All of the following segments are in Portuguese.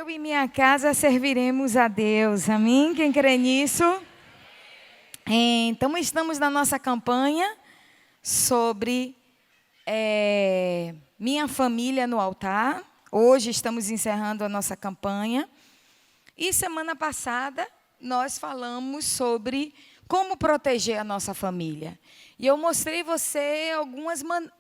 Eu e minha casa serviremos a Deus. Amém? Quem crê nisso? Então, estamos na nossa campanha sobre minha família no altar. Hoje estamos encerrando a nossa campanha. E semana passada nós falamos sobre como proteger a nossa família. E eu mostrei a você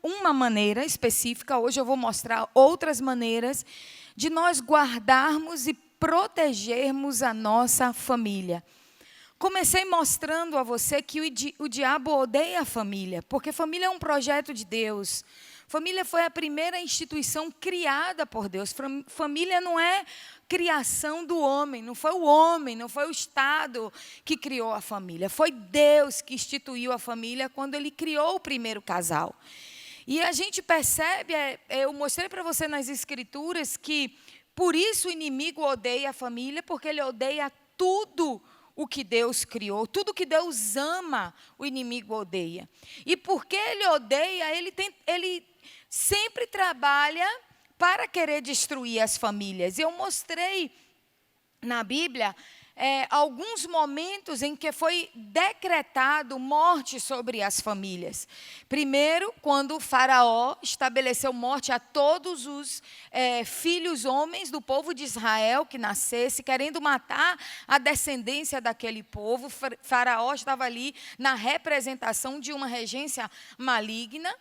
uma maneira específica. Hoje eu vou mostrar outras maneiras de nós guardarmos e protegermos a nossa família. Comecei mostrando a você que o diabo odeia a família, porque família é um projeto de Deus. Família foi a primeira instituição criada por Deus. Família não é criação do homem, não foi o homem, não foi o Estado que criou a família. Foi Deus que instituiu a família quando Ele criou o primeiro casal. E a gente percebe, eu mostrei para você nas Escrituras, que por isso o inimigo odeia a família, porque ele odeia tudo o que Deus criou, tudo que Deus ama, o inimigo odeia. E porque ele odeia, ele sempre trabalha para querer destruir as famílias. Eu mostrei na Bíblia alguns momentos em que foi decretado morte sobre as famílias. Primeiro, quando o faraó estabeleceu morte a todos os filhos homens do povo de Israel que nascesse, querendo matar a descendência daquele povo. Faraó estava ali na representação de uma regência maligna.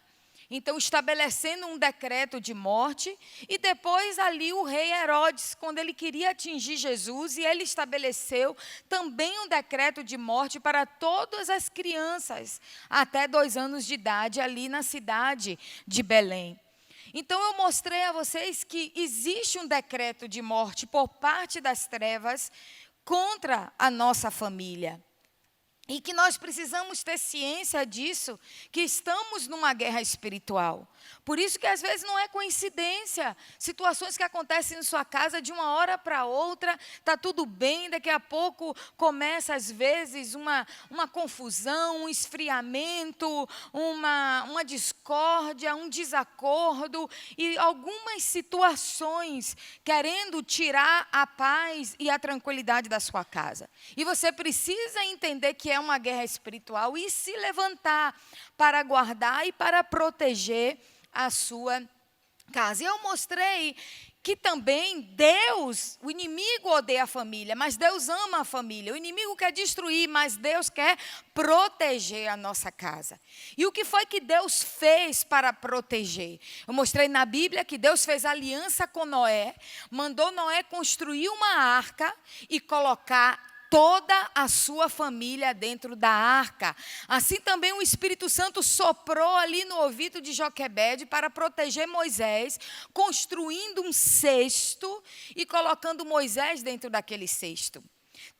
Então, estabelecendo um decreto de morte, e depois ali o rei Herodes, quando ele queria atingir Jesus, e ele estabeleceu também um decreto de morte para todas as crianças, até 2 anos de idade, ali na cidade de Belém. Então, eu mostrei a vocês que existe um decreto de morte por parte das trevas contra a nossa família. E que nós precisamos ter ciência disso, que estamos numa guerra espiritual. Por isso que às vezes não é coincidência. Situações que acontecem em sua casa de uma hora para outra, está tudo bem, daqui a pouco começa às vezes uma confusão, um esfriamento, uma discórdia, um desacordo e algumas situações querendo tirar a paz e a tranquilidade da sua casa. E você precisa entender que é uma guerra espiritual e se levantar para guardar e para proteger a sua casa. E eu mostrei que também Deus, o inimigo odeia a família, mas Deus ama a família. O inimigo quer destruir, mas Deus quer proteger a nossa casa. E o que foi que Deus fez para proteger? Eu mostrei na Bíblia que Deus fez aliança com Noé, mandou Noé construir uma arca e colocar toda a sua família dentro da arca. Assim também o Espírito Santo soprou ali no ouvido de Joquebede para proteger Moisés, construindo um cesto e colocando Moisés dentro daquele cesto.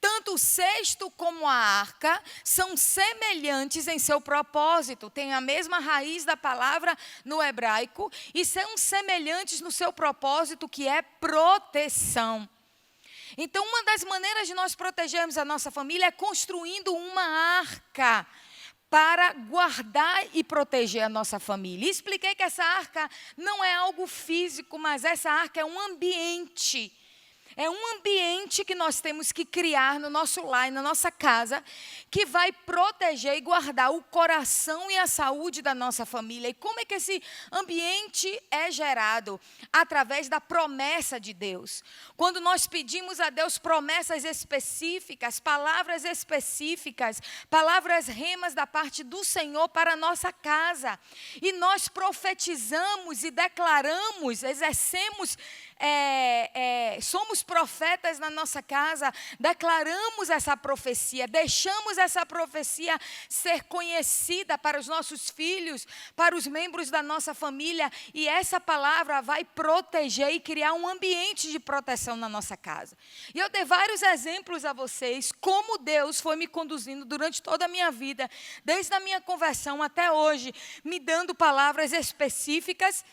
Tanto o cesto como a arca são semelhantes em seu propósito, têm a mesma raiz da palavra no hebraico e são semelhantes no seu propósito, que é proteção. Então, uma das maneiras de nós protegermos a nossa família é construindo uma arca para guardar e proteger a nossa família. E expliquei que essa arca não é algo físico, mas essa arca é um ambiente. É um ambiente que nós temos que criar no nosso lar e na nossa casa, que vai proteger e guardar o coração e a saúde da nossa família. E como é que esse ambiente é gerado? Através da promessa de Deus. Quando nós pedimos a Deus promessas específicas, palavras específicas, palavras remas da parte do Senhor para a nossa casa. E nós profetizamos e declaramos, exercemos, somos profetas na nossa casa, declaramos essa profecia, deixamos essa profecia ser conhecida para os nossos filhos, para os membros da nossa família, e essa palavra vai proteger e criar um ambiente de proteção na nossa casa. E eu dei vários exemplos a vocês, como Deus foi me conduzindo durante toda a minha vida, desde a minha conversão até hoje, me dando palavras específicas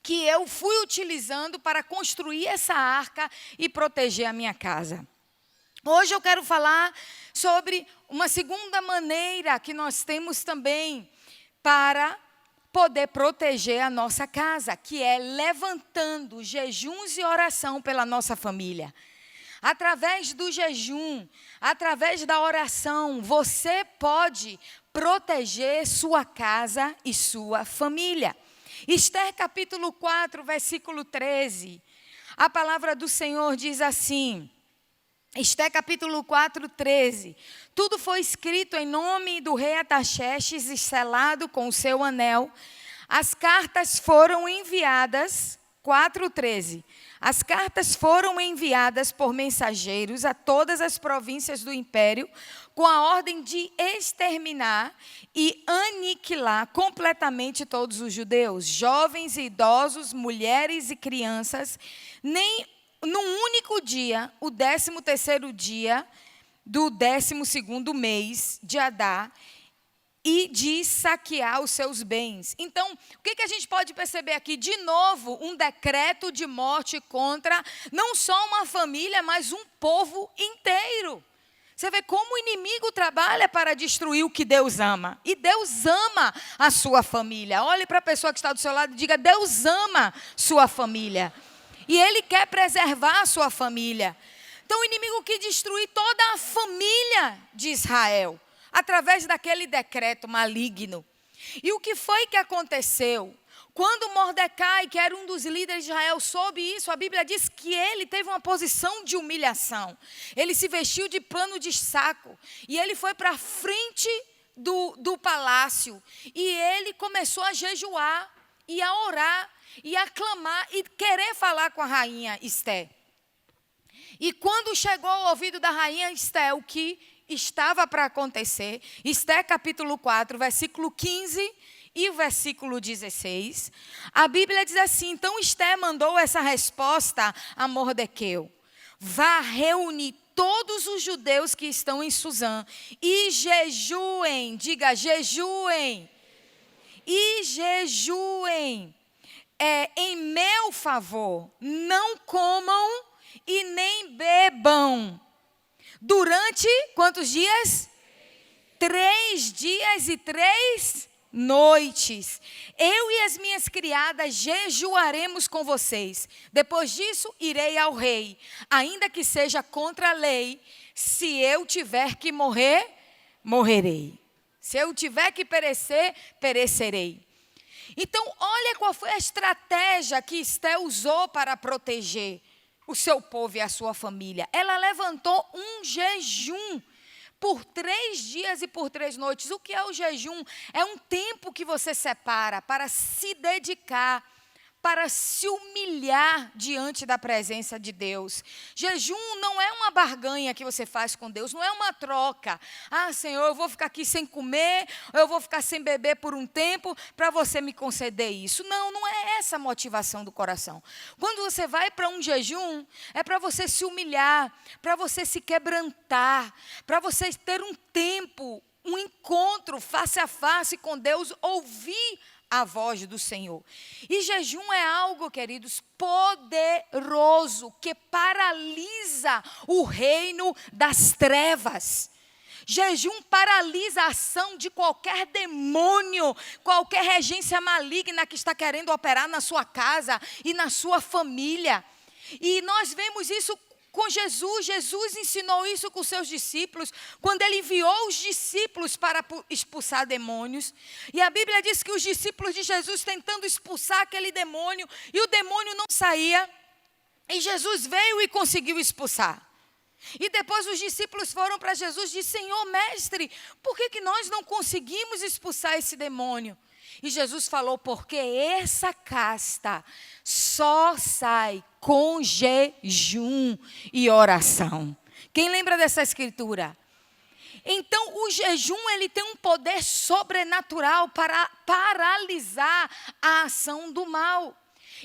que eu fui utilizando para construir essa arca e proteger a minha casa. Hoje eu quero falar sobre uma segunda maneira que nós temos também para poder proteger a nossa casa, que é levantando jejuns e oração pela nossa família. Através do jejum, através da oração, você pode proteger sua casa e sua família. Esther capítulo 4, versículo 13. A palavra do Senhor diz assim, Esther capítulo 4, 13. Tudo foi escrito em nome do rei Artaxerxes e selado com o seu anel. As cartas foram enviadas, 4:13. As cartas foram enviadas por mensageiros a todas as províncias do império, com a ordem de exterminar e aniquilar completamente todos os judeus, jovens e idosos, mulheres e crianças, nem num único dia, o 13º dia do 12º mês de Adar, e de saquear os seus bens. Então, o que a gente pode perceber aqui? De novo, um decreto de morte contra não só uma família, mas um povo inteiro. Você vê como o inimigo trabalha para destruir o que Deus ama. E Deus ama a sua família. Olhe para a pessoa que está do seu lado e diga, Deus ama sua família. E Ele quer preservar a sua família. Então, o inimigo quer destruir toda a família de Israel, através daquele decreto maligno. E o que foi que aconteceu? Quando Mordecai, que era um dos líderes de Israel, soube isso, a Bíblia diz que ele teve uma posição de humilhação. Ele se vestiu de pano de saco e ele foi para a frente do palácio. E ele começou a jejuar e a orar e a clamar e querer falar com a rainha Esté. E quando chegou ao ouvido da rainha Esté, o que estava para acontecer, Esté capítulo 4, versículo 15 e o versículo 16, a Bíblia diz assim, então Esté mandou essa resposta a Mordequeu, vá reunir todos os judeus que estão em Susã e jejuem, diga jejuem, e jejuem em meu favor, não comam e nem bebam. Durante quantos dias? 3 dias e 3 noites. Eu e as minhas criadas jejuaremos com vocês. Depois disso, irei ao rei. Ainda que seja contra a lei, se eu tiver que morrer, morrerei. Se eu tiver que perecer, perecerei. Então, olha qual foi a estratégia que Esté usou para proteger o seu povo e a sua família. Ela levantou um jejum por 3 dias e por 3 noites. O que é o jejum? É um tempo que você separa para se dedicar, para se humilhar diante da presença de Deus. Jejum não é uma barganha que você faz com Deus, não é uma troca. Ah, Senhor, eu vou ficar aqui sem comer, eu vou ficar sem beber por um tempo para você me conceder isso. Não, não é essa a motivação do coração. Quando você vai para um jejum, é para você se humilhar, para você se quebrantar, para você ter um tempo, um encontro face a face com Deus, ouvir a voz do Senhor. E jejum é algo, queridos, poderoso, que paralisa o reino das trevas. Jejum paralisa a ação de qualquer demônio, qualquer regência maligna que está querendo operar na sua casa e na sua família. E nós vemos isso com Jesus. Jesus ensinou isso com seus discípulos, quando ele enviou os discípulos para expulsar demônios. E a Bíblia diz que os discípulos de Jesus tentando expulsar aquele demônio, e o demônio não saía, e Jesus veio e conseguiu expulsar. E depois os discípulos foram para Jesus e disseram, Senhor, mestre, por que nós não conseguimos expulsar esse demônio? E Jesus falou, porque essa casta só sai com jejum e oração. Quem lembra dessa escritura? Então, o jejum, ele tem um poder sobrenatural para paralisar a ação do mal.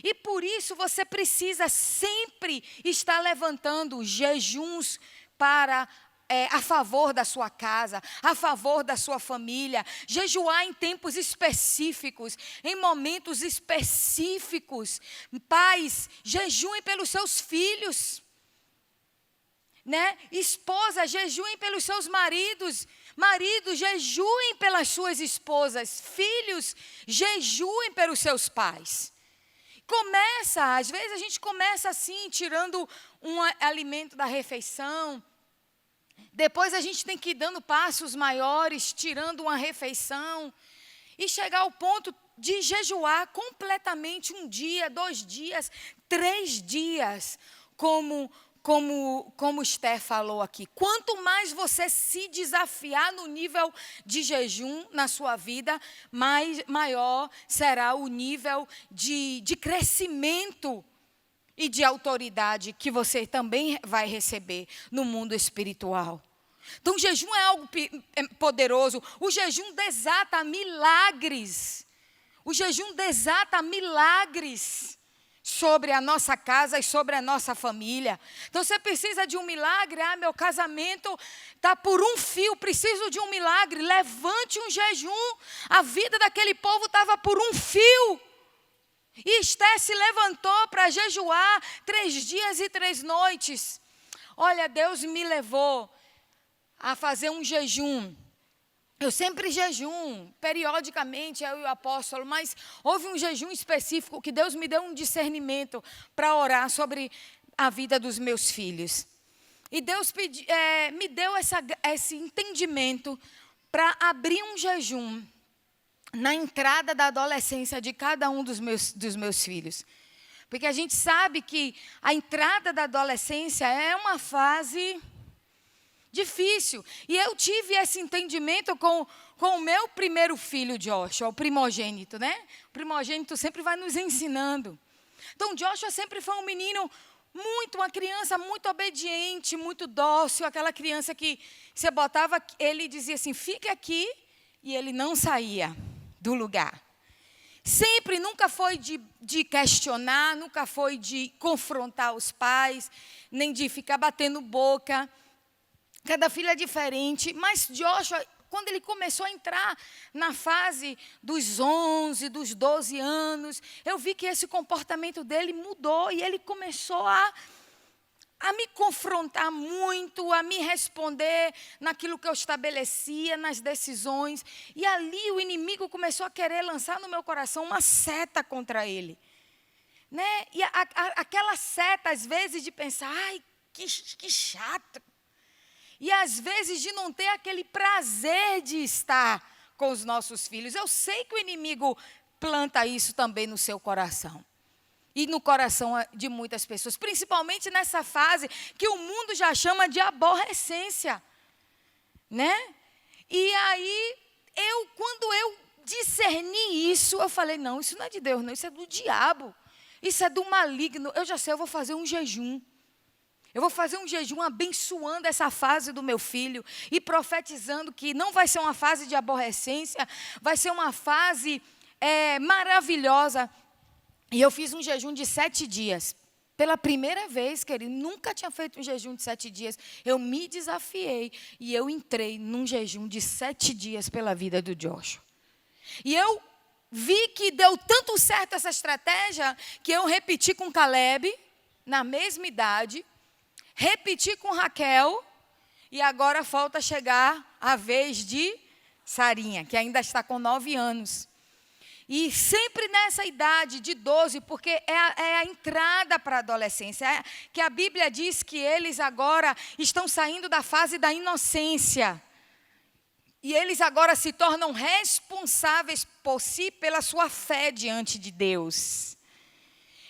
E por isso você precisa sempre estar levantando jejuns para a favor da sua casa, a favor da sua família. Jejuar em tempos específicos, em momentos específicos. Pais, jejuem pelos seus filhos. Né? Esposa, jejuem pelos seus maridos. Maridos, jejuem pelas suas esposas. Filhos, jejuem pelos seus pais. Às vezes a gente começa assim, tirando um alimento da refeição. Depois a gente tem que ir dando passos maiores, tirando uma refeição. E chegar ao ponto de jejuar completamente 1 dia, 2 dias, 3 dias, como Esther falou aqui. Quanto mais você se desafiar no nível de jejum na sua vida, maior será o nível de crescimento e de autoridade que você também vai receber no mundo espiritual. Então, o jejum é algo poderoso. O jejum desata milagres. O jejum desata milagres sobre a nossa casa e sobre a nossa família. Então, você precisa de um milagre. Meu casamento está por um fio, preciso de um milagre. Levante um jejum. A vida daquele povo estava por um fio. E Esther se levantou para jejuar 3 dias e 3 noites. Olha, Deus me levou a fazer um jejum. Eu sempre jejum, periodicamente, eu e o apóstolo, mas houve um jejum específico que Deus me deu um discernimento para orar sobre a vida dos meus filhos. E Deus me deu esse entendimento para abrir um jejum na entrada da adolescência de cada um dos meus filhos. Porque a gente sabe que a entrada da adolescência é uma fase difícil. E eu tive esse entendimento com o meu primeiro filho, Joshua, o primogênito, né? O primogênito sempre vai nos ensinando. Então, Joshua sempre foi um menino uma criança muito obediente, muito dócil, aquela criança que você botava, ele dizia assim, fica aqui, e ele não saía do lugar. Sempre, nunca foi de questionar, nunca foi de confrontar os pais, nem de ficar batendo boca. Cada filho é diferente, mas Joshua, quando ele começou a entrar na fase dos 11, dos 12 anos, eu vi que esse comportamento dele mudou e ele começou a me confrontar muito, a me responder naquilo que eu estabelecia, nas decisões. E ali o inimigo começou a querer lançar no meu coração uma seta contra ele. Né? E aquela seta, às vezes, de pensar, ai, que chato. E às vezes de não ter aquele prazer de estar com os nossos filhos. Eu sei que o inimigo planta isso também no seu coração. E no coração de muitas pessoas. Principalmente nessa fase que o mundo já chama de aborrecência. Né? E aí, quando eu discerni isso, eu falei, não, isso não é de Deus, não, isso é do diabo. Isso é do maligno. Eu já sei, eu vou fazer um jejum. Eu vou fazer um jejum abençoando essa fase do meu filho e profetizando que não vai ser uma fase de aborrecência, vai ser uma fase maravilhosa. E eu fiz um jejum de 7 dias. Pela primeira vez, querido, nunca tinha feito um jejum de 7 dias. Eu me desafiei e eu entrei num jejum de 7 dias pela vida do Joshua. E eu vi que deu tanto certo essa estratégia que eu repeti com Caleb, na mesma idade. Repeti com Raquel e agora falta chegar a vez de Sarinha, que ainda está com 9 anos. E sempre nessa idade de 12, porque é a entrada para a adolescência, que a Bíblia diz que eles agora estão saindo da fase da inocência. E eles agora se tornam responsáveis por si, pela sua fé diante de Deus.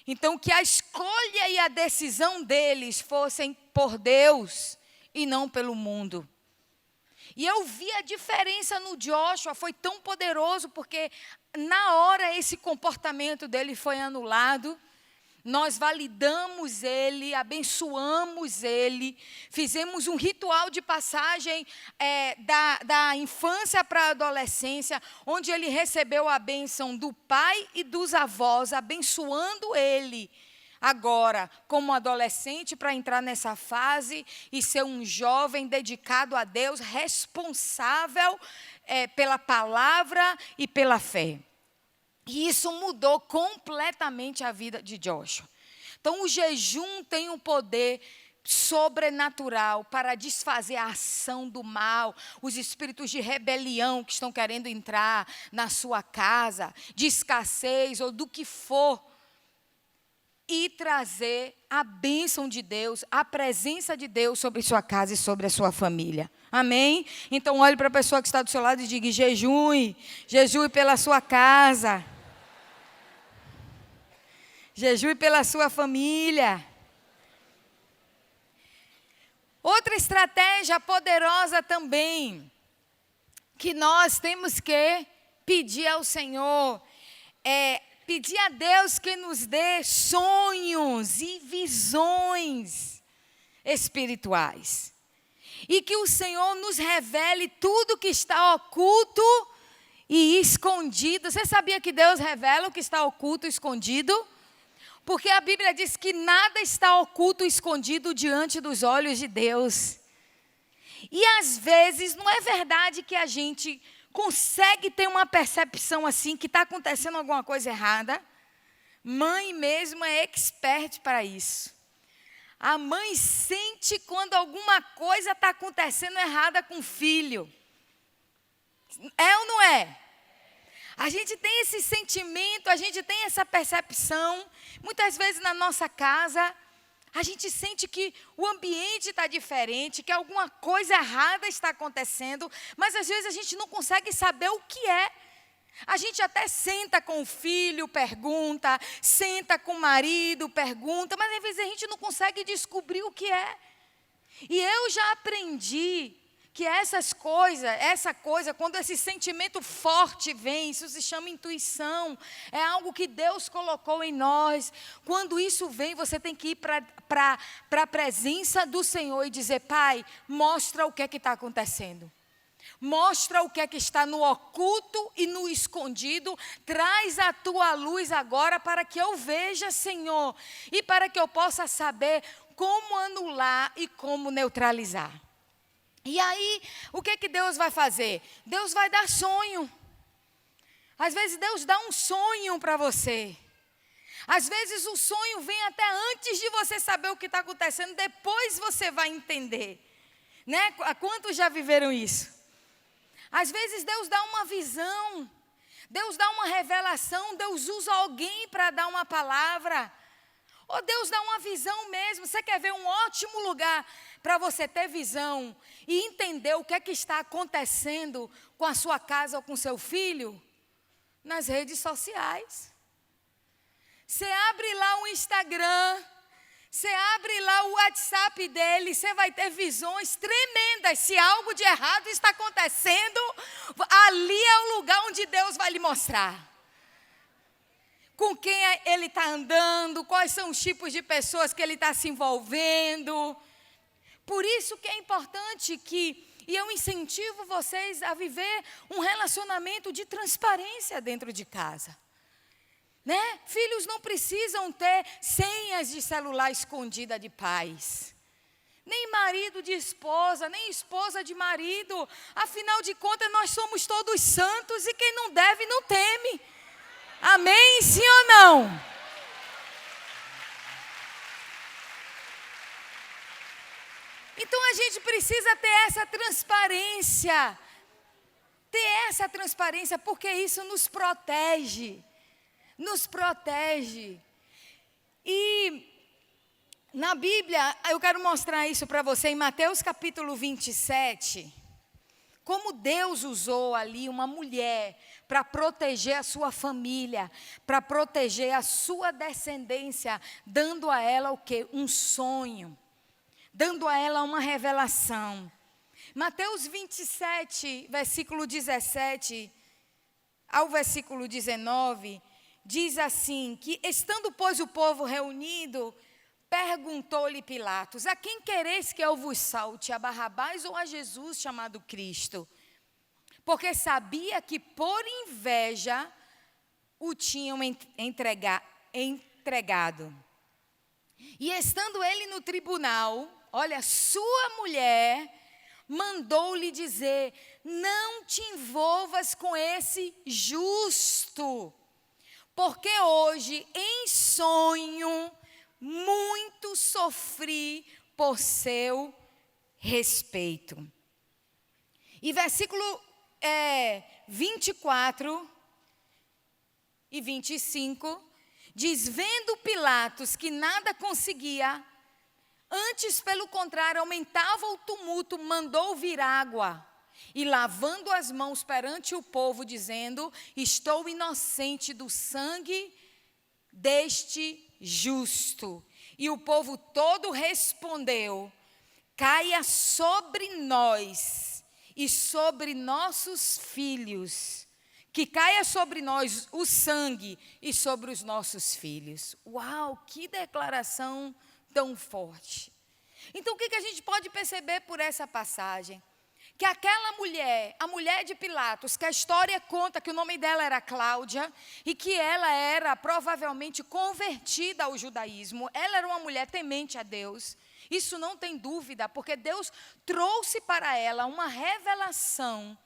Então, que a escolha e a decisão deles fossem por Deus e não pelo mundo. E eu vi a diferença no Joshua, foi tão poderoso, porque na hora esse comportamento dele foi anulado. Nós validamos ele, abençoamos ele, fizemos um ritual de passagem da infância para a adolescência, onde ele recebeu a bênção do pai e dos avós, abençoando ele agora como adolescente para entrar nessa fase e ser um jovem dedicado a Deus, responsável pela palavra e pela fé. E isso mudou completamente a vida de Joshua. Então, o jejum tem um poder sobrenatural para desfazer a ação do mal, os espíritos de rebelião que estão querendo entrar na sua casa, de escassez ou do que for, e trazer a bênção de Deus, a presença de Deus sobre sua casa e sobre a sua família. Amém? Então olhe para a pessoa que está do seu lado e diga: jejue, jejue pela sua casa, jejue pela sua família. Outra estratégia poderosa também, que nós temos que pedir ao Senhor, é pedir a Deus que nos dê sonhos e visões espirituais. E que o Senhor nos revele tudo que está oculto e escondido. Você sabia que Deus revela o que está oculto e escondido? Porque a Bíblia diz que nada está oculto e escondido diante dos olhos de Deus. E às vezes não é verdade que a gente consegue ter uma percepção assim, que está acontecendo alguma coisa errada. Mãe mesmo é expert para isso. A mãe sente quando alguma coisa está acontecendo errada com o filho. É ou não é? A gente tem esse sentimento, a gente tem essa percepção. Muitas vezes na nossa casa, a gente sente que o ambiente está diferente, que alguma coisa errada está acontecendo, mas às vezes a gente não consegue saber o que é. A gente até senta com o filho, pergunta, senta com o marido, pergunta, mas às vezes a gente não consegue descobrir o que é. E eu já aprendi que essa coisa, quando esse sentimento forte vem, isso se chama intuição, é algo que Deus colocou em nós. Quando isso vem, você tem que ir para a presença do Senhor e dizer: Pai, mostra o que é que está acontecendo. Mostra o que é que está no oculto e no escondido. Traz a tua luz agora para que eu veja, Senhor, e para que eu possa saber como anular e como neutralizar. E aí, o que Deus vai fazer? Deus vai dar sonho. Às vezes Deus dá um sonho para você. Às vezes o sonho vem até antes de você saber o que está acontecendo. Depois você vai entender. Né? Quantos já viveram isso? Às vezes Deus dá uma visão. Deus dá uma revelação. Deus usa alguém para dar uma palavra. Ou Deus dá uma visão mesmo. Você quer ver um ótimo lugar para você ter visão e entender o que é que está acontecendo com a sua casa ou com seu filho? Nas redes sociais. Você abre lá o Instagram, você abre lá o WhatsApp dele, você vai ter visões tremendas. Se algo de errado está acontecendo, ali é o lugar onde Deus vai lhe mostrar. Com quem ele está andando, quais são os tipos de pessoas que ele está se envolvendo. Por isso que é importante e eu incentivo vocês a viver um relacionamento de transparência dentro de casa. Né? Filhos não precisam ter senhas de celular escondida de pais. Nem marido de esposa, nem esposa de marido. Afinal de contas, nós somos todos santos e quem não deve, não teme. Amém? Sim ou não? Então a gente precisa ter essa transparência. Ter essa transparência porque isso nos protege. Nos protege. E na Bíblia, eu quero mostrar isso para você em Mateus capítulo 27. Como Deus usou ali uma mulher para proteger a sua família, para proteger a sua descendência, dando a ela o quê? Um sonho, dando a ela uma revelação. Mateus 27, versículo 17 ao versículo 19, diz assim, que estando, pois, o povo reunido, perguntou-lhe Pilatos: a quem quereis que eu vos salte, a Barrabás ou a Jesus chamado Cristo? Porque sabia que por inveja o tinham entregado. E estando ele no tribunal, olha, sua mulher mandou-lhe dizer: não te envolvas com esse justo, porque hoje em sonho muito sofri por seu respeito. E versículo 24 e 25 diz: vendo Pilatos que nada conseguia, antes pelo contrário aumentava o tumulto, mandou vir água e lavando as mãos perante o povo, dizendo: estou inocente do sangue deste justo. E o povo todo respondeu: caia sobre nós e sobre nossos filhos, que caia sobre nós o sangue e sobre os nossos filhos. Uau, que declaração tão forte. Então o que a gente pode perceber por essa passagem? Que aquela mulher, a mulher de Pilatos, que a história conta que o nome dela era Cláudia, e que ela era provavelmente convertida ao judaísmo, ela era uma mulher temente a Deus, isso não tem dúvida, porque Deus trouxe para ela uma revelação,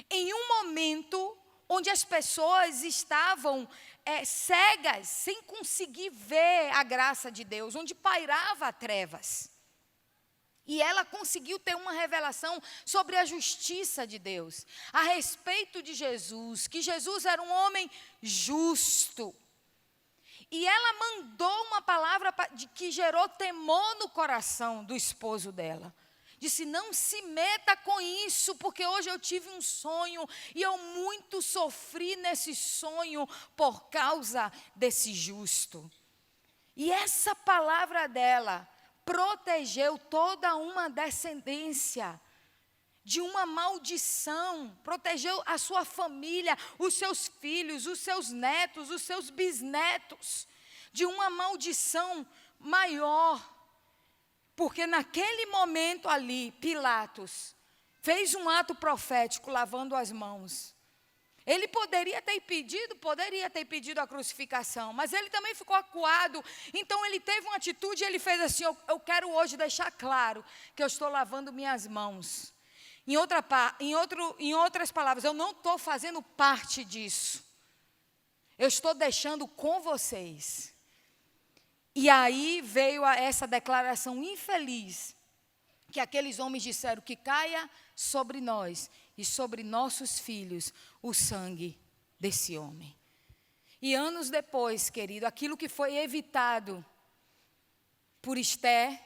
em um momento onde as pessoas estavam cegas, sem conseguir ver a graça de Deus, onde pairava trevas. E ela conseguiu ter uma revelação sobre a justiça de Deus, a respeito de Jesus, que Jesus era um homem justo. E ela mandou uma palavra que gerou temor no coração do esposo dela. Disse: não se meta com isso, porque hoje eu tive um sonho e eu muito sofri nesse sonho por causa desse justo. E essa palavra dela protegeu toda uma descendência de uma maldição, protegeu a sua família, os seus filhos, os seus netos, os seus bisnetos, de uma maldição maior. Porque naquele momento ali, Pilatos fez um ato profético lavando as mãos. Ele poderia ter pedido a crucificação, mas ele também ficou acuado. Então ele teve uma atitude e ele fez assim: eu quero hoje deixar claro que eu estou lavando minhas mãos. Em outras palavras, eu não estou fazendo parte disso. Eu estou deixando com vocês. E aí veio essa declaração infeliz, que aqueles homens disseram: que caia sobre nós e sobre nossos filhos o sangue desse homem. E anos depois, querido, aquilo que foi evitado por Esther,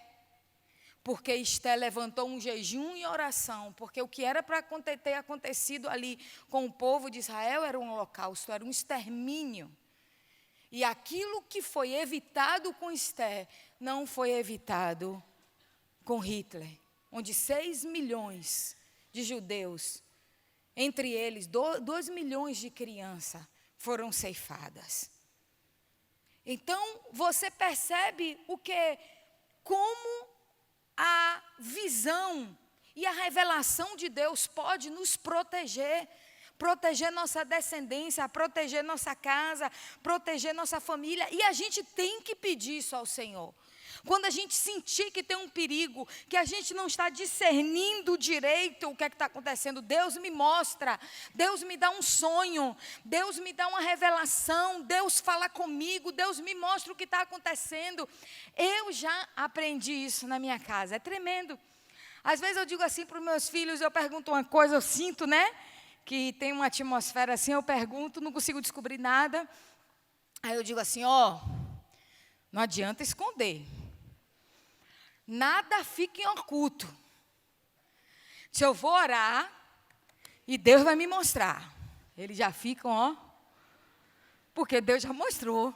porque Esther levantou um jejum e oração, porque o que era para ter acontecido ali com o povo de Israel era um holocausto, era um extermínio. E aquilo que foi evitado com Esther, não foi evitado com Hitler, onde 6 milhões de judeus, entre eles 2 milhões de crianças, foram ceifadas. Então, você percebe como a visão e a revelação de Deus pode nos proteger nossa descendência, proteger nossa casa, proteger nossa família. E a gente tem que pedir isso ao Senhor. Quando a gente sentir que tem um perigo, que a gente não está discernindo direito o que é que está acontecendo, Deus me mostra, Deus me dá um sonho, Deus me dá uma revelação, Deus fala comigo, Deus me mostra o que está acontecendo. Eu já aprendi isso na minha casa, é tremendo. Às vezes eu digo assim para os meus filhos, eu pergunto uma coisa, eu sinto, que tem uma atmosfera assim, eu pergunto, não consigo descobrir nada. Aí eu digo assim: não adianta esconder. Nada fica em oculto. Se eu vou orar, e Deus vai me mostrar. Eles já ficam, porque Deus já mostrou.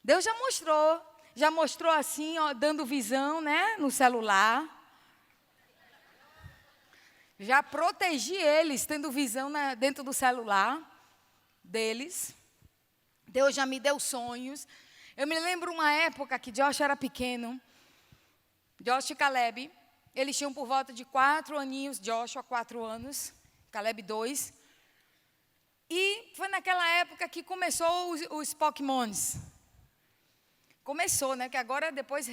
Deus já mostrou assim, dando visão, no celular. Já protegi eles, tendo visão dentro do celular deles. Deus já me deu sonhos. Eu me lembro uma época que Josh era pequeno. Josh e Caleb, eles tinham por volta de 4 aninhos, Joshua 4 anos, Caleb 2. E foi naquela época que começou os Pokémons. Começou, que agora depois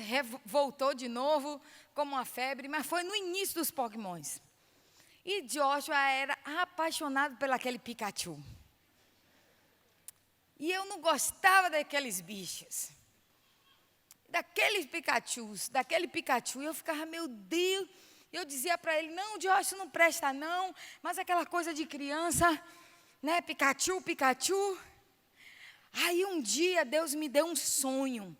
voltou de novo como uma febre, mas foi no início dos Pokémons. E Joshua era apaixonado por aquele Pikachu. E eu não gostava daqueles bichos. daquele Pikachu. E eu ficava, meu Deus. Eu dizia para ele, não, Josh, isso não presta não. Mas aquela coisa de criança, né? Pikachu. Aí um dia Deus me deu um sonho.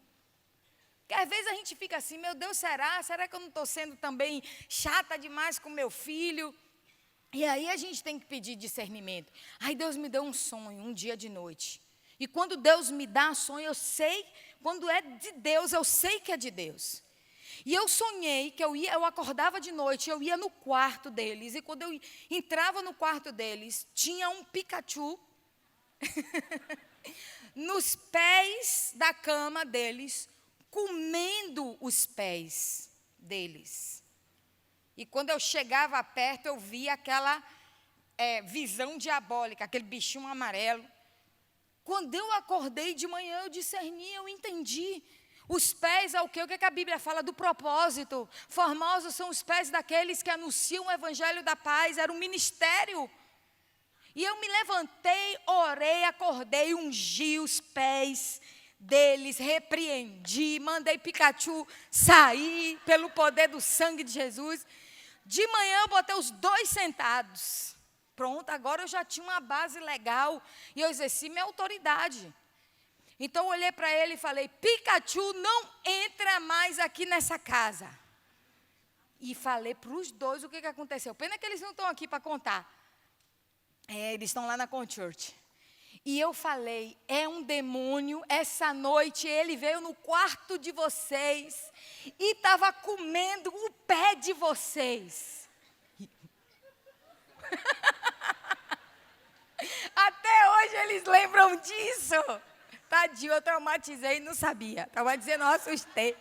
Que às vezes a gente fica assim, meu Deus, será? Será que eu não estou sendo também chata demais com meu filho? E aí a gente tem que pedir discernimento. Aí Deus me deu um sonho, um dia de noite. E quando Deus me dá sonho, eu sei, quando é de Deus, eu sei que é de Deus. E eu sonhei que eu acordava de noite, eu ia no quarto deles. E quando eu entrava no quarto deles, tinha um Pikachu nos pés da cama deles, comendo os pés deles. E quando eu chegava perto, eu via aquela visão diabólica, aquele bichinho amarelo. Quando eu acordei de manhã, eu discerni, eu entendi. Os pés é o que? O que a Bíblia fala do propósito? Formosos são os pés daqueles que anunciam o evangelho da paz. Era um ministério. E eu me levantei, orei, acordei, ungi os pés deles, repreendi, mandei Pikachu sair pelo poder do sangue de Jesus. De manhã eu botei os dois sentados. Pronto, agora eu já tinha uma base legal e eu exerci minha autoridade. Então eu olhei para ele e falei, Pikachu, não entra mais aqui nessa casa. E falei para os dois o que aconteceu. Pena que eles não estão aqui para contar. Eles estão lá na Conchurch. E eu falei, é um demônio, essa noite ele veio no quarto de vocês e estava comendo o pé de vocês. Até hoje eles lembram disso. Tadinho, eu traumatizei e não sabia. Estava dizendo, eu assustei.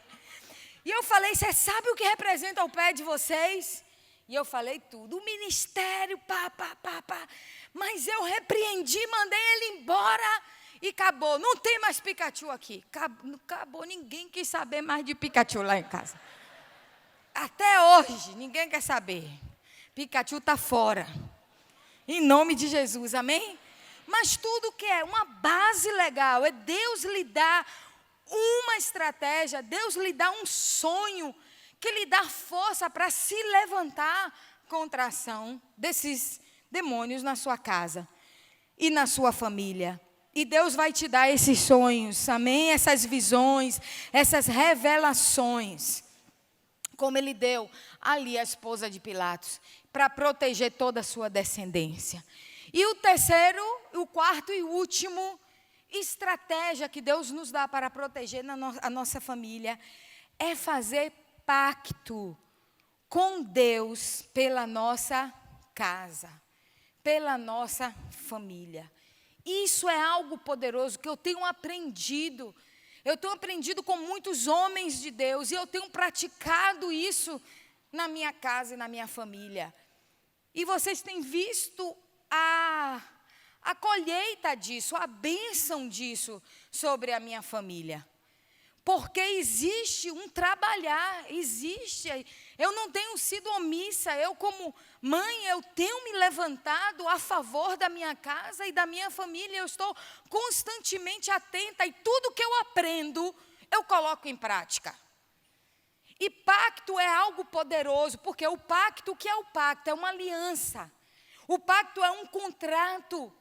E eu falei, você sabe o que representa o pé de vocês? E eu falei tudo, o ministério, pá. Mas eu repreendi, mandei ele embora e acabou. Não tem mais Pikachu aqui. Acabou, ninguém quis saber mais de Pikachu lá em casa. Até hoje, ninguém quer saber. Pikachu está fora. Em nome de Jesus, amém? Mas tudo que é uma base legal, é Deus lhe dar uma estratégia, Deus lhe dá um sonho, que lhe dá força para se levantar contra a ação desses demônios na sua casa e na sua família. E Deus vai te dar esses sonhos, amém? Essas visões, essas revelações, como Ele deu ali à esposa de Pilatos, para proteger toda a sua descendência. E o terceiro, o quarto e último estratégia que Deus nos dá para proteger a nossa família é fazer pacto com Deus pela nossa casa, pela nossa família. Isso é algo poderoso que eu tenho aprendido. Eu tenho aprendido com muitos homens de Deus e eu tenho praticado isso na minha casa e na minha família. E vocês têm visto a colheita disso, a bênção disso sobre a minha família. Porque existe um trabalhar, existe. Eu não tenho sido omissa, eu como mãe, eu tenho me levantado a favor da minha casa e da minha família. Eu estou constantemente atenta e tudo que eu aprendo, eu coloco em prática. E pacto é algo poderoso, porque o pacto, o que é o pacto? É uma aliança. O pacto é um contrato,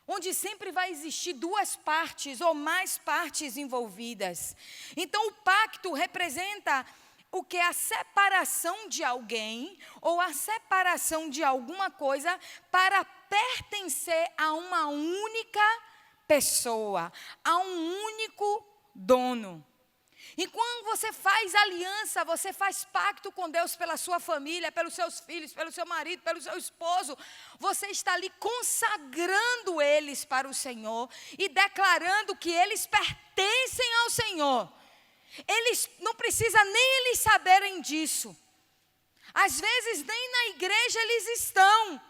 onde sempre vai existir duas partes ou mais partes envolvidas. Então, o pacto representa o que é a separação de alguém ou a separação de alguma coisa para pertencer a uma única pessoa, a um único dono. E quando você faz aliança, você faz pacto com Deus pela sua família, pelos seus filhos, pelo seu marido, pelo seu esposo, você está ali consagrando eles para o Senhor e declarando que eles pertencem ao Senhor. Eles não precisa nem eles saberem disso. Às vezes nem na igreja eles estão.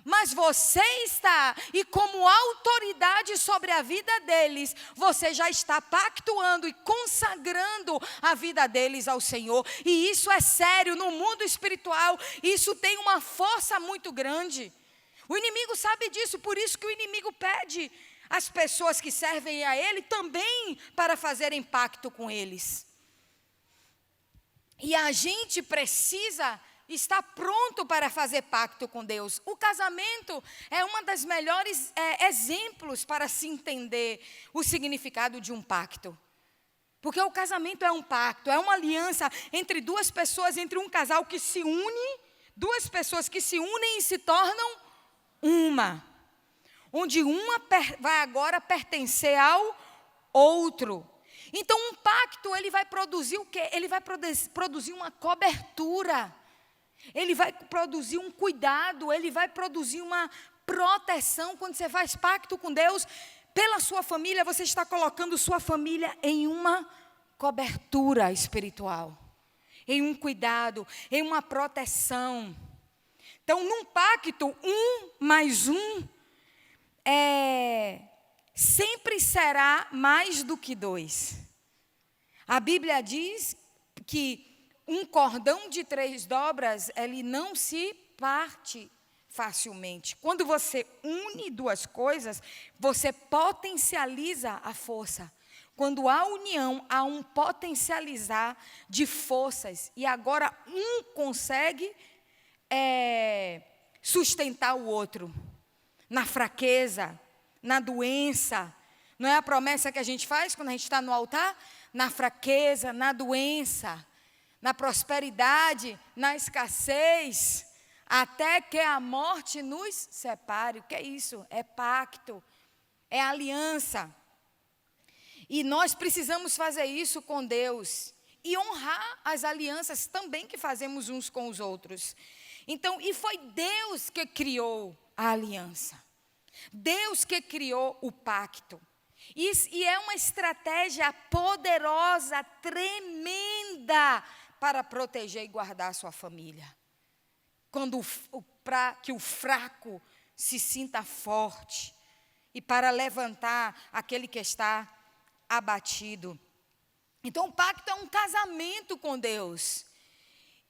Mas você está, e como autoridade sobre a vida deles, você já está pactuando e consagrando a vida deles ao Senhor. E isso é sério, no mundo espiritual, isso tem uma força muito grande. O inimigo sabe disso, por isso que o inimigo pede as pessoas que servem a ele também para fazerem pacto com eles. E a gente precisa estar pronto para fazer pacto com Deus. O casamento é uma das melhores exemplos para se entender o significado de um pacto. Porque o casamento é um pacto, é uma aliança entre duas pessoas, entre um casal que se une, duas pessoas que se unem e se tornam uma. Onde uma vai agora pertencer ao outro. Então, um pacto, ele vai produzir o quê? Ele vai produzir uma cobertura. Ele vai produzir um cuidado. Ele vai produzir uma proteção. Quando você faz pacto com Deus, pela sua família, você está colocando sua família em uma cobertura espiritual. Em um cuidado, em uma proteção. Então, num pacto, 1 mais 1 sempre será mais do que 2. A Bíblia diz que um cordão de 3 dobras, ele não se parte facilmente. Quando você une duas coisas, você potencializa a força. Quando há união, há um potencializar de forças. E agora um consegue sustentar o outro. Na fraqueza, na doença. Não é a promessa que a gente faz quando a gente está no altar? Na fraqueza, na doença, na prosperidade, na escassez, até que a morte nos separe. O que é isso? É pacto, é aliança. E nós precisamos fazer isso com Deus e honrar as alianças também que fazemos uns com os outros. Então, e foi Deus que criou a aliança. Deus que criou o pacto. E é uma estratégia poderosa, tremenda, para proteger e guardar a sua família. Para que o fraco se sinta forte. E para levantar aquele que está abatido. Então, o pacto é um casamento com Deus.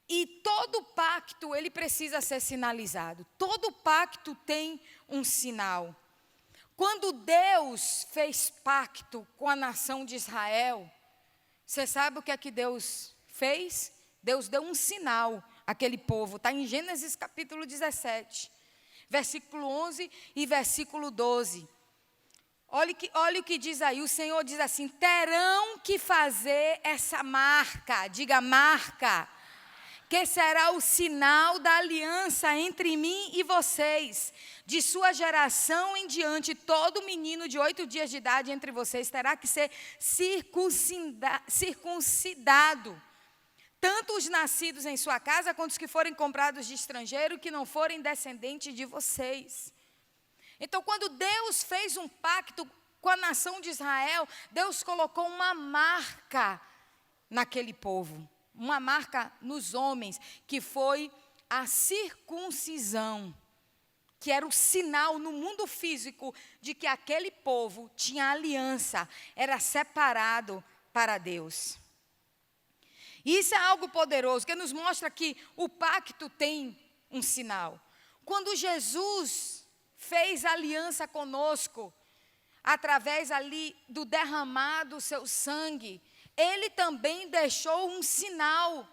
E todo pacto, ele precisa ser sinalizado. Todo pacto tem um sinal. Quando Deus fez pacto com a nação de Israel, você sabe o que é que Deus fez? Deus deu um sinal àquele povo. Está em Gênesis capítulo 17, versículo 11 e versículo 12. Olha o que diz aí. O Senhor diz assim: terão que fazer essa marca. Diga marca. Que será o sinal da aliança entre mim e vocês. De sua geração em diante, todo menino de 8 dias de idade entre vocês terá que ser circuncidado. Tanto os nascidos em sua casa, quanto os que forem comprados de estrangeiro, que não forem descendentes de vocês. Então, quando Deus fez um pacto com a nação de Israel, Deus colocou uma marca naquele povo. Uma marca nos homens, que foi a circuncisão, que era o sinal no mundo físico de que aquele povo tinha aliança, era separado para Deus. E isso é algo poderoso, que nos mostra que o pacto tem um sinal. Quando Jesus fez aliança conosco, através ali do derramado seu sangue, Ele também deixou um sinal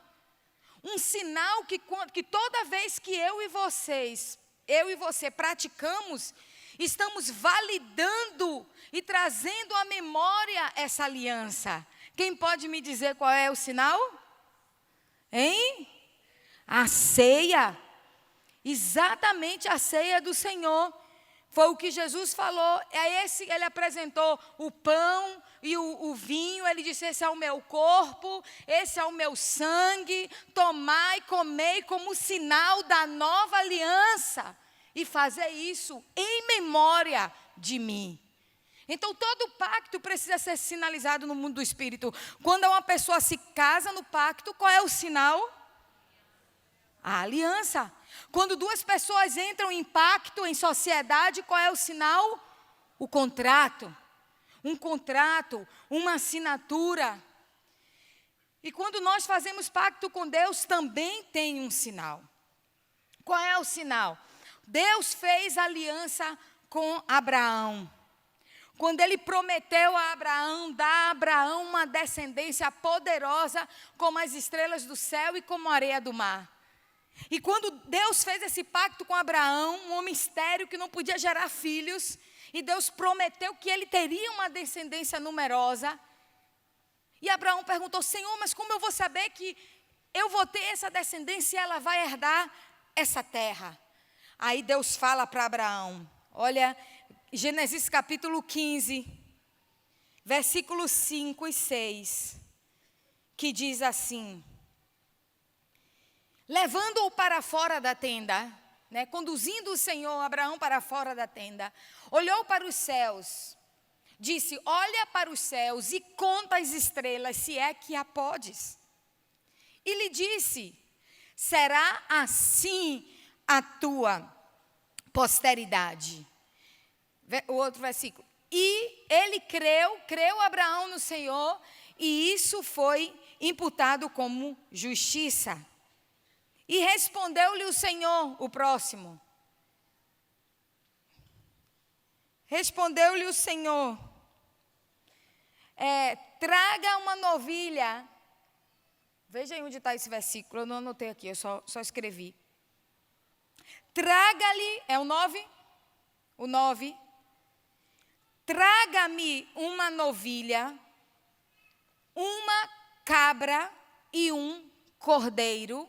que toda vez que eu e você praticamos, estamos validando e trazendo à memória essa aliança. Quem pode me dizer qual é o sinal? Hein? A ceia. Exatamente a ceia do Senhor. Foi o que Jesus falou. Ele apresentou o pão e o vinho. Ele disse: esse é o meu corpo, esse é o meu sangue. Tomai, comei como sinal da nova aliança. E fazer isso em memória de mim. Então, todo pacto precisa ser sinalizado no mundo do Espírito. Quando uma pessoa se casa no pacto, qual é o sinal? A aliança. Quando duas pessoas entram em pacto, em sociedade, qual é o sinal? O contrato. Um contrato, uma assinatura. E quando nós fazemos pacto com Deus, também tem um sinal. Qual é o sinal? Deus fez aliança com Abraão. quando ele prometeu a Abraão, dar a Abraão uma descendência poderosa como as estrelas do céu e como a areia do mar. E quando Deus fez esse pacto com Abraão, um homem estéril que não podia gerar filhos, e Deus prometeu que ele teria uma descendência numerosa. E Abraão perguntou: Senhor, mas como eu vou saber que eu vou ter essa descendência e ela vai herdar essa terra? Aí Deus fala para Abraão, olha, Gênesis capítulo 15, versículos 5 e 6, que diz assim: levando-o para fora da tenda, conduzindo o Senhor Abraão para fora da tenda, olhou para os céus, disse: olha para os céus e conta as estrelas, se é que a podes. E lhe disse: será assim a tua posteridade. O outro versículo. E ele creu Abraão no Senhor, e isso foi imputado como justiça. E respondeu-lhe o Senhor, o próximo. Respondeu-lhe o Senhor: traga uma novilha. Veja aí onde está esse versículo, eu não anotei aqui, eu só escrevi. Traga-lhe, é o 9? O 9. Traga-me uma novilha, uma cabra e um cordeiro,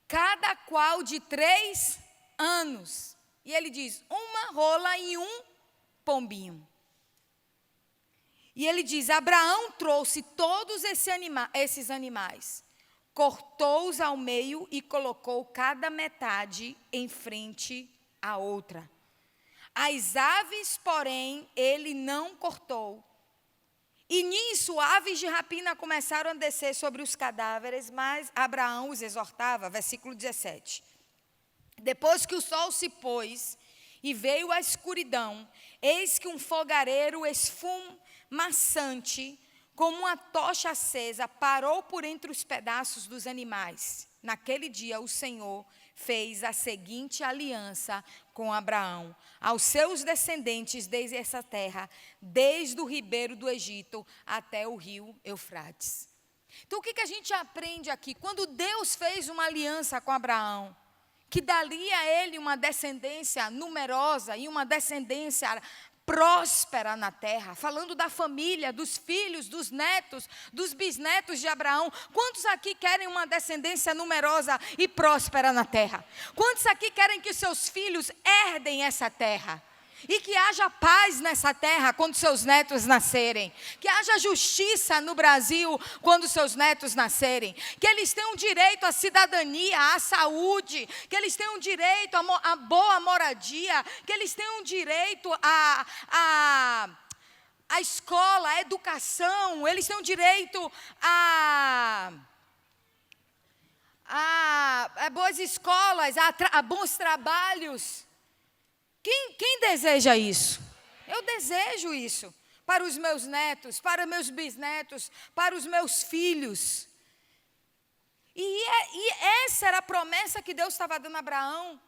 cada qual de 3 anos. E ele diz: uma rola e um pombinho. E ele diz: Abraão trouxe todos esses animais, cortou-os ao meio e colocou cada metade em frente à outra. As aves, porém, ele não cortou. E nisso, aves de rapina começaram a descer sobre os cadáveres, mas Abraão os exortava, versículo 17. Depois que o sol se pôs e veio a escuridão, eis que um fogareiro esfumaçante, como uma tocha acesa, parou por entre os pedaços dos animais. Naquele dia, o Senhor fez a seguinte aliança com Abraão: aos seus descendentes desde essa terra, desde o ribeiro do Egito até o rio Eufrates. Então, o que a gente aprende aqui? Quando Deus fez uma aliança com Abraão, que daria a ele uma descendência numerosa e uma descendência próspera na terra, falando da família, dos filhos, dos netos, dos bisnetos de Abraão. Quantos aqui querem uma descendência numerosa e próspera na terra? Quantos aqui querem que os seus filhos herdem essa terra? E que haja paz nessa terra quando seus netos nascerem. Que haja justiça no Brasil quando seus netos nascerem. Que eles tenham direito à cidadania, à saúde. Que eles tenham direito à boa moradia. Que eles tenham direito à escola, à educação. Eles tenham direito a boas escolas, a bons trabalhos. Quem deseja isso? Eu desejo isso para os meus netos, para meus bisnetos, para os meus filhos. E essa era a promessa que Deus estava dando a Abraão.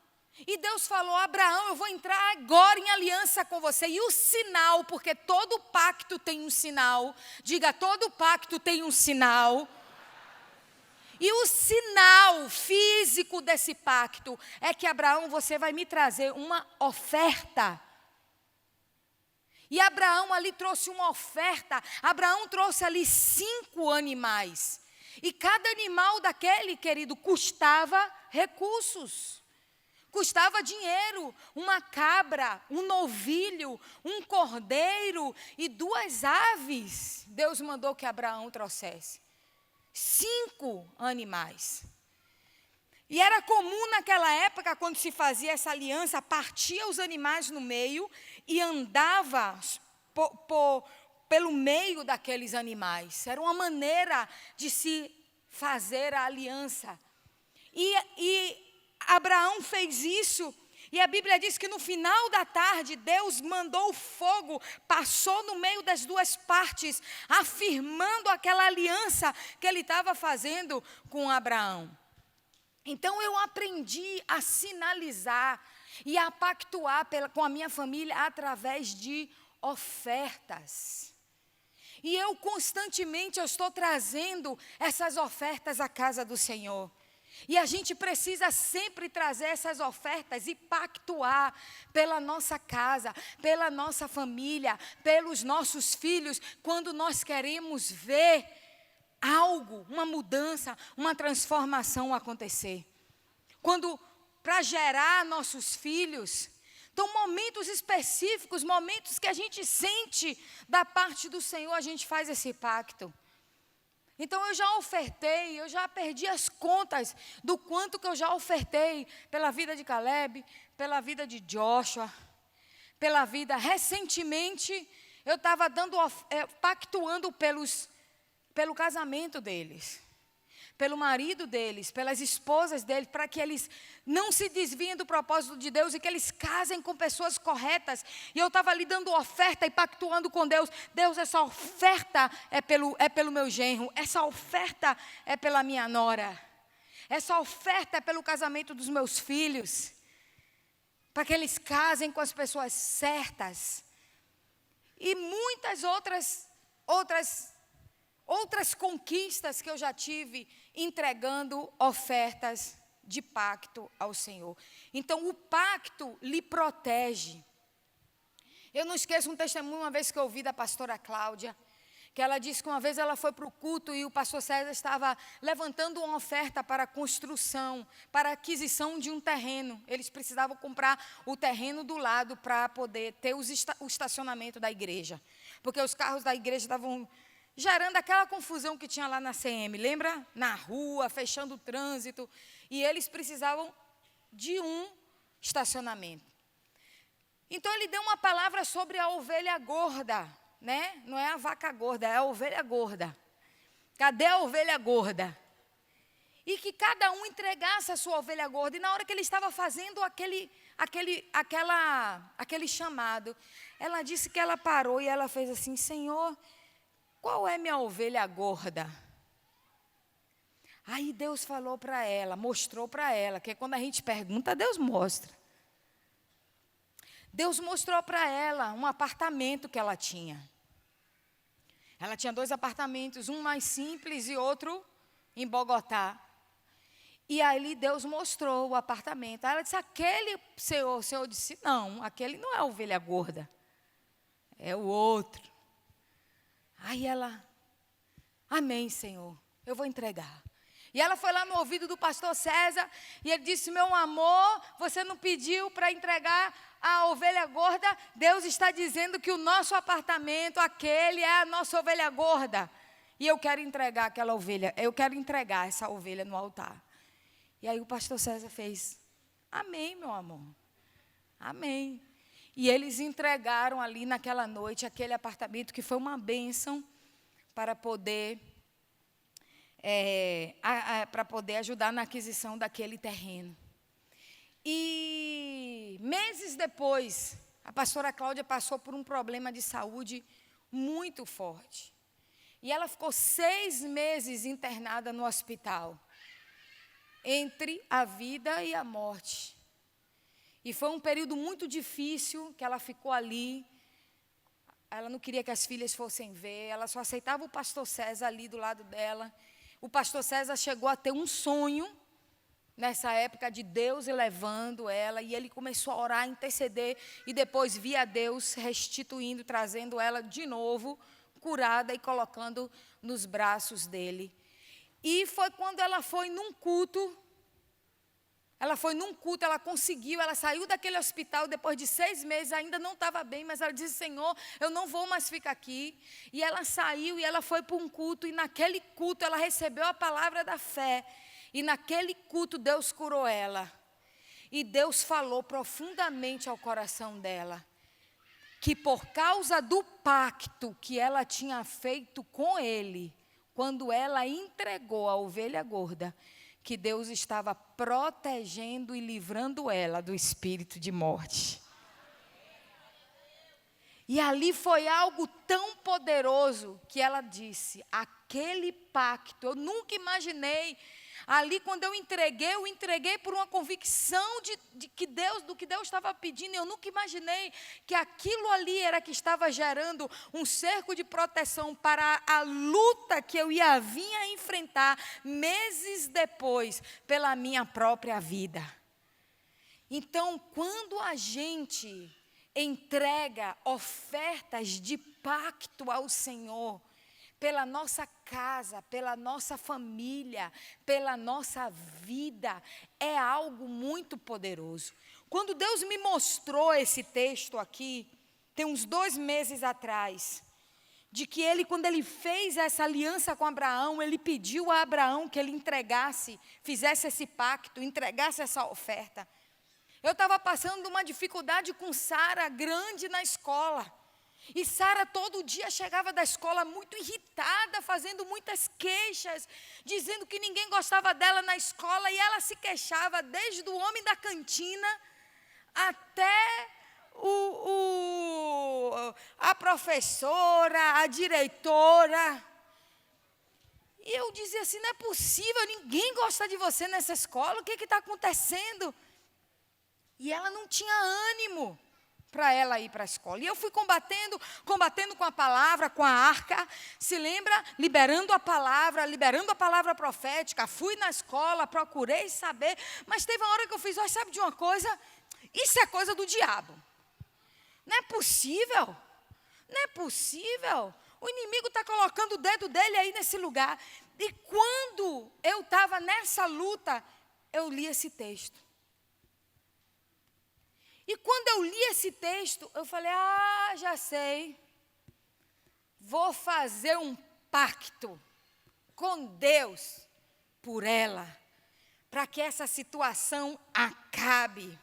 E Deus falou: Abraão, eu vou entrar agora em aliança com você. E o sinal, porque todo pacto tem um sinal. Diga: todo pacto tem um sinal. E o sinal físico desse pacto é que, Abraão, você vai me trazer uma oferta. E Abraão ali trouxe uma oferta. Abraão trouxe ali 5 animais. E cada animal daquele, querido, custava recursos. Custava dinheiro. Uma cabra, um novilho, um cordeiro e 2 aves. Deus mandou que Abraão trouxesse. 5 animais. E era comum naquela época, quando se fazia essa aliança, partia os animais no meio e andava pelo meio daqueles animais. Era uma maneira de se fazer a aliança. E Abraão fez isso. E a Bíblia diz que no final da tarde, Deus mandou o fogo, passou no meio das 2 partes, afirmando aquela aliança que ele estava fazendo com Abraão. Então eu aprendi a sinalizar e a pactuar com a minha família através de ofertas. E eu constantemente estou trazendo essas ofertas à casa do Senhor. E a gente precisa sempre trazer essas ofertas e pactuar pela nossa casa, pela nossa família, pelos nossos filhos, quando nós queremos ver algo, uma mudança, uma transformação acontecer. Quando, para gerar nossos filhos, então momentos específicos, momentos que a gente sente da parte do Senhor, a gente faz esse pacto. Então eu já ofertei, eu já perdi as contas do quanto que eu já ofertei pela vida de Caleb, pela vida de Joshua, pela vida. Recentemente eu estava pactuando pelo casamento deles, pelo marido deles, pelas esposas deles, para que eles não se desviem do propósito de Deus e que eles casem com pessoas corretas. E eu estava ali dando oferta e pactuando com Deus. Deus, essa oferta é pelo meu genro, essa oferta é pela minha nora, essa oferta é pelo casamento dos meus filhos, para que eles casem com as pessoas certas. E muitas outras conquistas que eu já tive entregando ofertas de pacto ao Senhor. Então, o pacto lhe protege. Eu não esqueço um testemunho uma vez que eu ouvi da pastora Cláudia, que ela disse que uma vez ela foi para o culto e o pastor César estava levantando uma oferta para a construção, para a aquisição de um terreno. Eles precisavam comprar o terreno do lado para poder ter o estacionamento da igreja, porque os carros da igreja estavam gerando aquela confusão que tinha lá na CM, lembra? Na rua, fechando o trânsito, e eles precisavam de um estacionamento. Então ele deu uma palavra sobre a ovelha gorda, né? Não é a vaca gorda, é a ovelha gorda. Cadê a ovelha gorda? E que cada um entregasse a sua ovelha gorda. E na hora que ele estava fazendo aquele chamado, ela disse que ela parou e ela fez assim: Senhor, qual é minha ovelha gorda? Aí Deus falou para ela, mostrou para ela, que quando a gente pergunta, Deus mostra. Deus mostrou para ela um apartamento que ela tinha. Ela tinha 2 apartamentos, um mais simples e outro em Bogotá. E aí Deus mostrou o apartamento. Aí ela disse: aquele senhor, o senhor disse: não, aquele não é a ovelha gorda, é o outro. Aí ela: amém, Senhor, eu vou entregar. E ela foi lá no ouvido do pastor César e ele disse: meu amor, você não pediu para entregar a ovelha gorda? Deus está dizendo que o nosso apartamento, aquele é a nossa ovelha gorda. E eu quero entregar aquela ovelha, eu quero entregar essa ovelha no altar. E aí o pastor César fez: amém, meu amor, amém. E eles entregaram ali naquela noite aquele apartamento, que foi uma bênção para poder ajudar na aquisição daquele terreno. E meses depois, a pastora Cláudia passou por um problema de saúde muito forte. E ela ficou 6 meses internada no hospital, entre a vida e a morte. E foi um período muito difícil que ela ficou ali. Ela não queria que as filhas fossem ver, ela só aceitava o pastor César ali do lado dela. O pastor César chegou a ter um sonho, nessa época, de Deus levando ela, e ele começou a orar, a interceder, e depois via Deus restituindo, trazendo ela de novo, curada e colocando nos braços dele. E foi quando ela foi num culto. Ela conseguiu, ela saiu daquele hospital depois de 6 meses, ainda não estava bem, mas ela disse: Senhor, eu não vou mais ficar aqui. E ela saiu e ela foi para um culto, e naquele culto ela recebeu a palavra da fé. E naquele culto Deus curou ela. E Deus falou profundamente ao coração dela, que por causa do pacto que ela tinha feito com ele, quando ela entregou a ovelha gorda, que Deus estava protegendo e livrando ela do espírito de morte. E ali foi algo tão poderoso que ela disse: aquele pacto, eu nunca imaginei Ali, quando eu entreguei por uma convicção de que do que Deus estava pedindo. Eu nunca imaginei que aquilo ali era que estava gerando um cerco de proteção para a luta que eu ia vir a enfrentar meses depois pela minha própria vida. Então, quando a gente entrega ofertas de pacto ao Senhor, pela nossa casa, pela nossa família, pela nossa vida, é algo muito poderoso. Quando Deus me mostrou esse texto aqui, tem uns 2 meses atrás, de que quando ele fez essa aliança com Abraão, ele pediu a Abraão que ele entregasse, fizesse esse pacto, entregasse essa oferta. Eu estava passando uma dificuldade com Sara grande na escola. E Sara todo dia chegava da escola muito irritada, fazendo muitas queixas, dizendo que ninguém gostava dela na escola. E ela se queixava desde o homem da cantina até a professora, a diretora. E eu dizia assim, não é possível, ninguém gosta de você nessa escola, o que está acontecendo? E ela não tinha ânimo para ela ir para a escola. E eu fui combatendo com a palavra, com a arca, se lembra? Liberando a palavra profética. Fui na escola, procurei saber, mas teve uma hora que eu fiz, sabe de uma coisa? Isso é coisa do diabo. Não é possível, o inimigo está colocando o dedo dele aí nesse lugar. E quando eu estava nessa luta, eu li esse texto. E quando eu li esse texto, eu falei, já sei. Vou fazer um pacto com Deus por ela, para que essa situação acabe,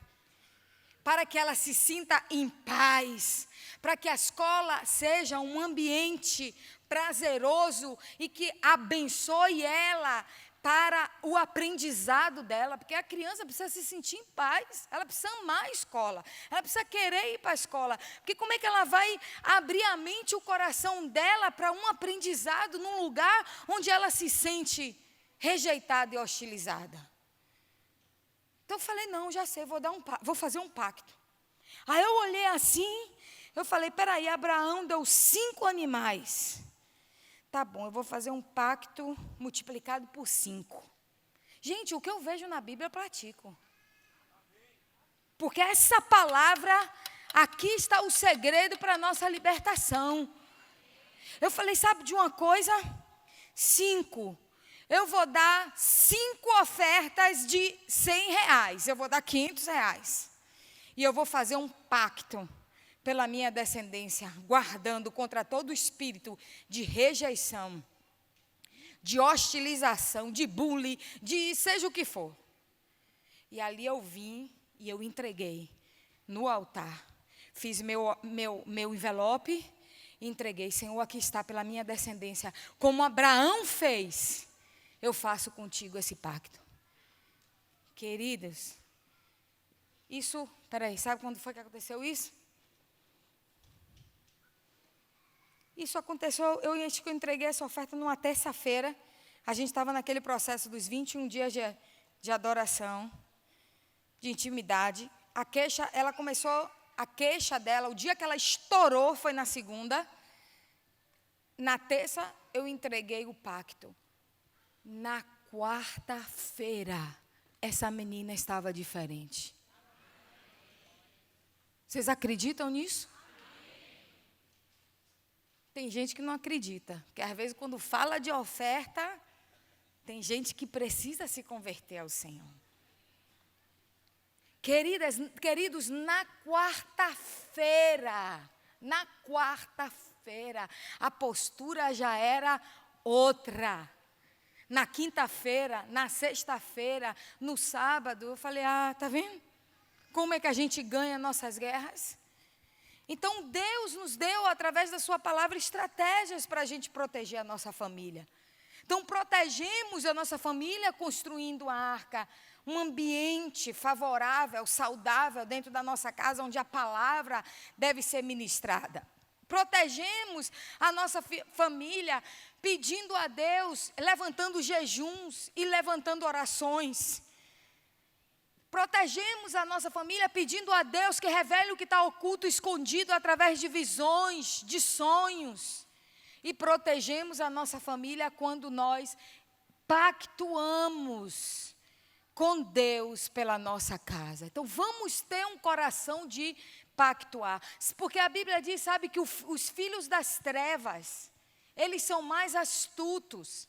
para que ela se sinta em paz, para que a escola seja um ambiente prazeroso e que abençoe ela para o aprendizado dela, porque a criança precisa se sentir em paz, ela precisa amar a escola, ela precisa querer ir para a escola, porque como é que ela vai abrir a mente e o coração dela para um aprendizado num lugar onde ela se sente rejeitada e hostilizada? Então eu falei, não, já sei, vou fazer um pacto. Aí eu olhei assim, eu falei, peraí, Abraão deu 5 animais. Tá bom, eu vou fazer um pacto multiplicado por 5. Gente, o que eu vejo na Bíblia eu pratico. Porque essa palavra, aqui está o segredo para a nossa libertação. Eu falei, sabe de uma coisa? 5. Eu vou dar 5 ofertas de R$100. Eu vou dar R$500. E eu vou fazer um pacto pela minha descendência, guardando contra todo espírito de rejeição, de hostilização, de bullying, de seja o que for. E ali eu vim e eu entreguei no altar. Fiz meu envelope e entreguei. Senhor, aqui está pela minha descendência. Como Abraão fez, eu faço contigo esse pacto. Queridos, sabe quando foi que aconteceu isso? Isso aconteceu, eu acho que eu entreguei essa oferta numa terça-feira. A gente estava naquele processo dos 21 dias de adoração, de intimidade. A queixa dela, o dia que ela estourou foi na segunda. Na terça, eu entreguei o pacto. Na quarta-feira, essa menina estava diferente. Vocês acreditam nisso? Tem gente que não acredita, porque às vezes quando fala de oferta, tem gente que precisa se converter ao Senhor. Queridos, na quarta-feira, a postura já era outra. Na quinta-feira, na sexta-feira, no sábado, eu falei, tá vendo? Como é que a gente ganha nossas guerras? Então, Deus nos deu, através da sua palavra, estratégias para a gente proteger a nossa família. Então, protegemos a nossa família construindo a arca, um ambiente favorável, saudável dentro da nossa casa, onde a palavra deve ser ministrada. Protegemos a nossa família pedindo a Deus, levantando jejuns e levantando orações. Protegemos a nossa família pedindo a Deus que revele o que está oculto, escondido através de visões, de sonhos. E protegemos a nossa família quando nós pactuamos com Deus pela nossa casa. Então vamos ter um coração de pactuar. Porque a Bíblia diz, sabe, que os filhos das trevas, eles são mais astutos.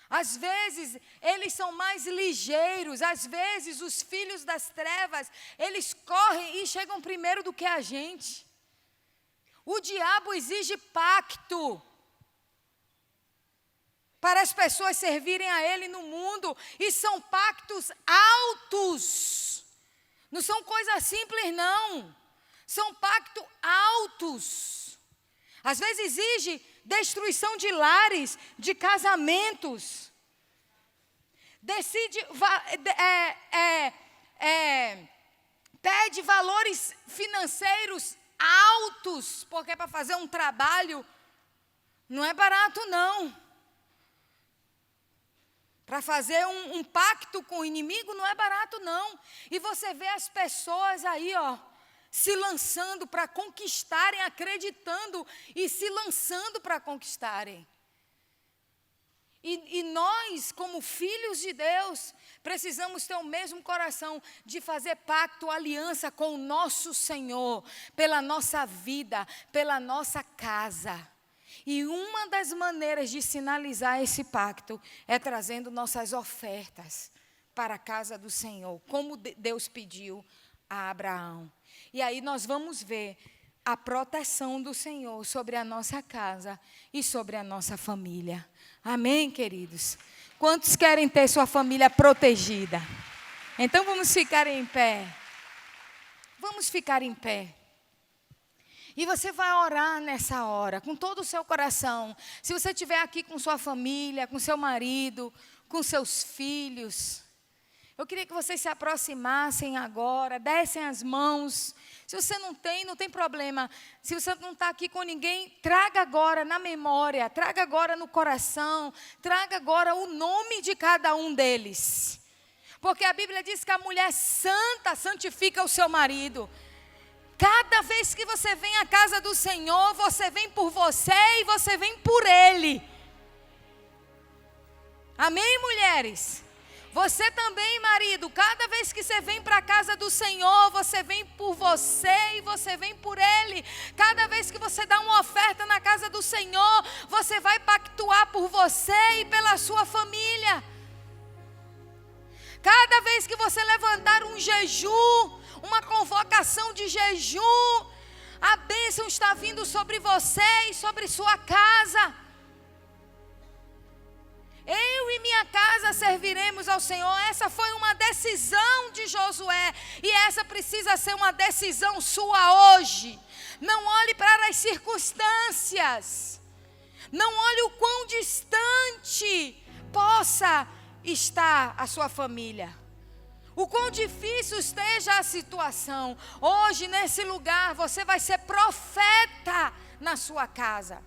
Às vezes, eles são mais ligeiros. Às vezes, os filhos das trevas, eles correm e chegam primeiro do que a gente. O diabo exige pacto para as pessoas servirem a ele no mundo. E são pactos altos. Não são coisas simples, não. São pactos altos. Às vezes exige destruição de lares, de casamentos. Pede valores financeiros altos, porque para fazer um trabalho não é barato, não. Para fazer um pacto com o inimigo não é barato, não. E você vê as pessoas aí, se lançando para conquistarem, acreditando e se lançando para conquistarem. E nós, como filhos de Deus, precisamos ter o mesmo coração de fazer pacto, aliança com o nosso Senhor, pela nossa vida, pela nossa casa. E uma das maneiras de sinalizar esse pacto é trazendo nossas ofertas para a casa do Senhor, como Deus pediu a Abraão. E aí nós vamos ver a proteção do Senhor sobre a nossa casa e sobre a nossa família. Amém, queridos? Quantos querem ter sua família protegida? Então vamos ficar em pé. Vamos ficar em pé. E você vai orar nessa hora, com todo o seu coração. Se você estiver aqui com sua família, com seu marido, com seus filhos, eu queria que vocês se aproximassem agora, dessem as mãos. Se você não tem problema. Se você não está aqui com ninguém, traga agora na memória, traga agora no coração, traga agora o nome de cada um deles. Porque a Bíblia diz que a mulher santa santifica o seu marido. Cada vez que você vem à casa do Senhor, você vem por você e você vem por Ele. Amém, mulheres? Você também, marido, cada vez que você vem para a casa do Senhor, você vem por você e você vem por Ele. Cada vez que você dá uma oferta na casa do Senhor, você vai pactuar por você e pela sua família. Cada vez que você levantar um jejum, uma convocação de jejum, a bênção está vindo sobre você e sobre sua casa. Eu e minha casa serviremos ao Senhor. Essa foi uma decisão de Josué. E essa precisa ser uma decisão sua hoje. Não olhe para as circunstâncias. Não olhe o quão distante possa estar a sua família. O quão difícil esteja a situação. Hoje, nesse lugar, você vai ser profeta na sua casa.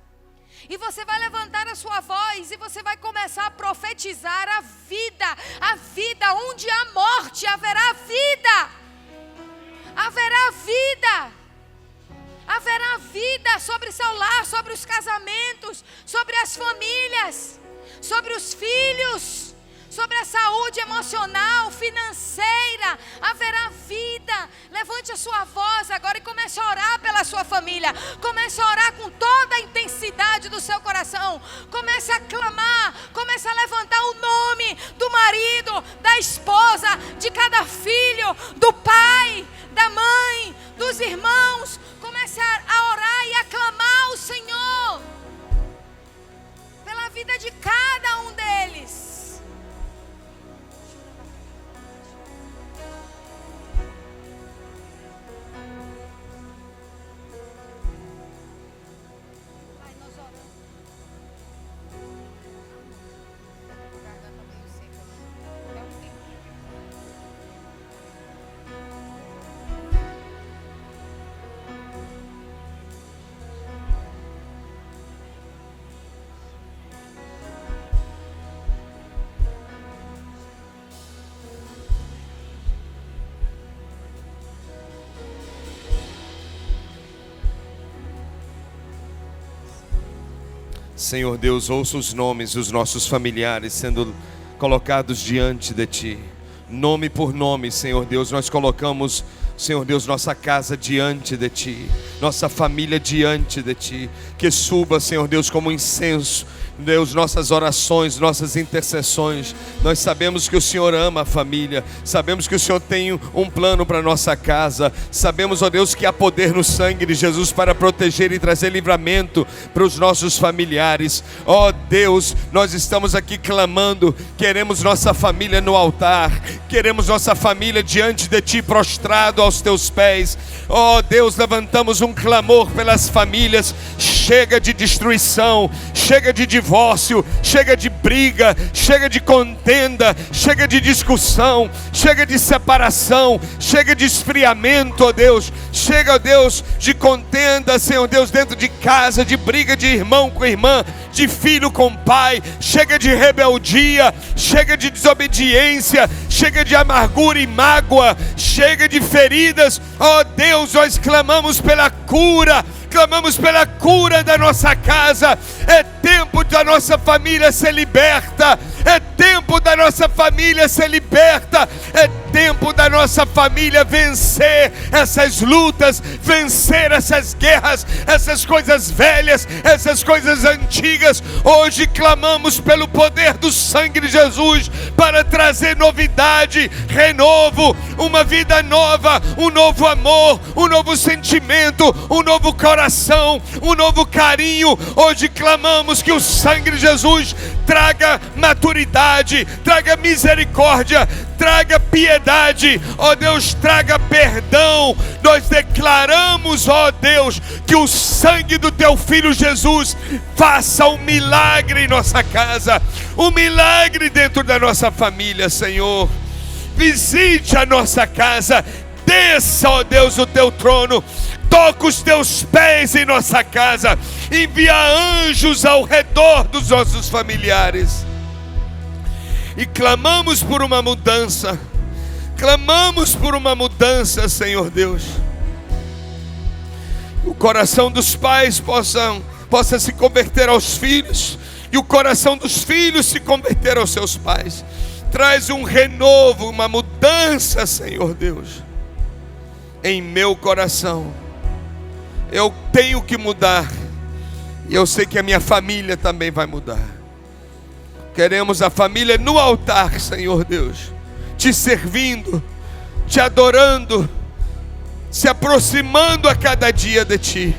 E você vai levantar a sua voz e você vai começar a profetizar a vida. A vida, onde há morte, haverá vida. Haverá vida. Haverá vida sobre seu lar, sobre os casamentos, sobre as famílias, sobre os filhos, sobre a saúde emocional, financeira. Haverá vida. Levante a sua voz agora e comece a orar pela sua família. Comece a orar com toda a intensidade do seu coração. Comece a clamar. Comece a levantar o nome do marido, da esposa, de cada filho, do pai, da mãe, dos irmãos. Comece a orar e a clamar ao Senhor pela vida de cada um deles. Senhor Deus, ouça os nomes dos nossos familiares sendo colocados diante de Ti. Nome por nome, Senhor Deus, nós colocamos, Senhor Deus, nossa casa diante de Ti, nossa família diante de Ti. Que suba, Senhor Deus, como incenso, Deus, nossas orações, nossas intercessões. Nós sabemos que o Senhor ama a família, sabemos que o Senhor tem um plano para a nossa casa, sabemos, ó Deus, que há poder no sangue de Jesus para proteger e trazer livramento para os nossos familiares. Ó Deus, nós estamos aqui clamando, queremos nossa família no altar, queremos nossa família diante de Ti, prostrado aos Teus pés. Ó Deus, levantamos um clamor pelas famílias. Chega de destruição, chega de divórcio, chega de briga, chega de contenda, chega de discussão, chega de separação, chega de esfriamento, ó Deus. Chega, ó Deus, de contenda, Senhor Deus, dentro de casa, de briga de irmão com irmã, de filho com pai. Chega de rebeldia, chega de desobediência, chega de amargura e mágoa, chega de feridas. Ó Deus, nós clamamos pela cura. Clamamos pela cura da nossa casa. É tempo da nossa família ser liberta. É tempo da nossa família ser liberta. É tempo da nossa família vencer essas lutas, vencer essas guerras, essas coisas velhas, essas coisas antigas. Hoje clamamos pelo poder do sangue de Jesus para trazer novidade, renovo, uma vida nova, um novo amor, um novo sentimento, um novo coração, um novo carinho. Hoje clamamos que o sangue de Jesus traga maturidade, traga misericórdia, traga piedade, ó Deus, traga perdão. Nós declaramos, ó Deus, que o sangue do Teu Filho Jesus faça um milagre em nossa casa, um milagre dentro da nossa família, Senhor. Visite a nossa casa, desça, ó Deus, o Teu trono, toca os Teus pés em nossa casa, envia anjos ao redor dos nossos familiares. E clamamos por uma mudança, clamamos por uma mudança, Senhor Deus. O coração dos pais possa se converter aos filhos, e o coração dos filhos se converter aos seus pais. Traz um renovo, uma mudança, Senhor Deus, em meu coração. Eu tenho que mudar, e eu sei que a minha família também vai mudar. Queremos a família no altar, Senhor Deus, Te servindo, Te adorando, se aproximando a cada dia de Ti,